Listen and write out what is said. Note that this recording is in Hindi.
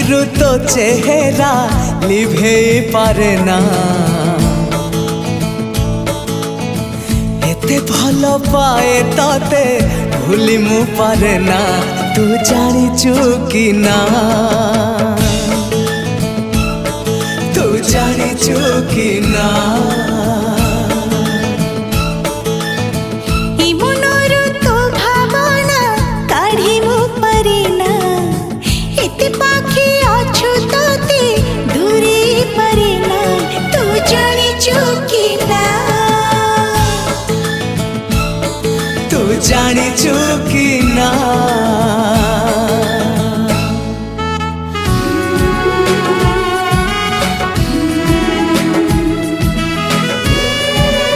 आखिरु तो चेहरा लिभे पारे ना एते भल पाए तते भूली मु पारे ना तू जानिचु कि ना तू जानिचु कि ना तू जानिचु कि ना।